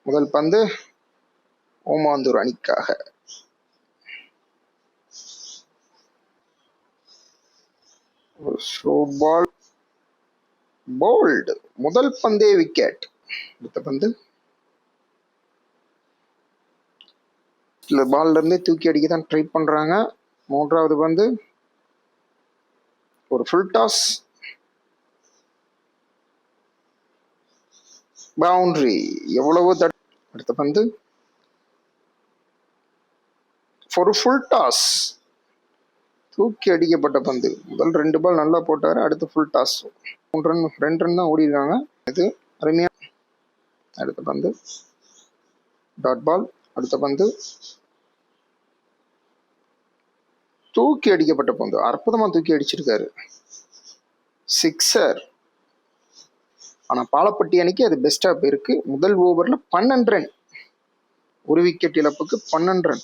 முதல் பந்து ஓமாந்தூர் அணிக்காக. பால் போல்டு, முதல் பந்தே விக்கெட். அடுத்த பந்து பால்ல இருந்தே தூக்கி அடிக்க தான் ட்ரை பண்றாங்க. மூன்றாவது பந்து ஒரு ஃபுல் டாஸ், பவுண்டரி. எவ்வளவு அடுத்த பந்து ஒரு ஃபுல் டாஸ், தூக்கி அடிக்கப்பட்ட பந்து. முதல் 2 பால் நல்லா போட்டாரு, அடுத்து ஃபுல் டாஸ். 2 ரன் தான் ஓடி இருக்காங்க. இது அருமையா. அடுத்த பந்து டாட் பால். அடுத்த பந்து தூக்கி அடிக்கப்பட்ட பந்து, அற்புதமா தூக்கி அடிச்சிருக்காரு, சிக்ஸர். ஆனா பாலப்பட்டி அணிக்கு அது பெஸ்டா போயிருக்கு. முதல் ஓவர்ல 12 ரன், ஒரு விக்கெட் இழப்புக்கு 12 ரன்.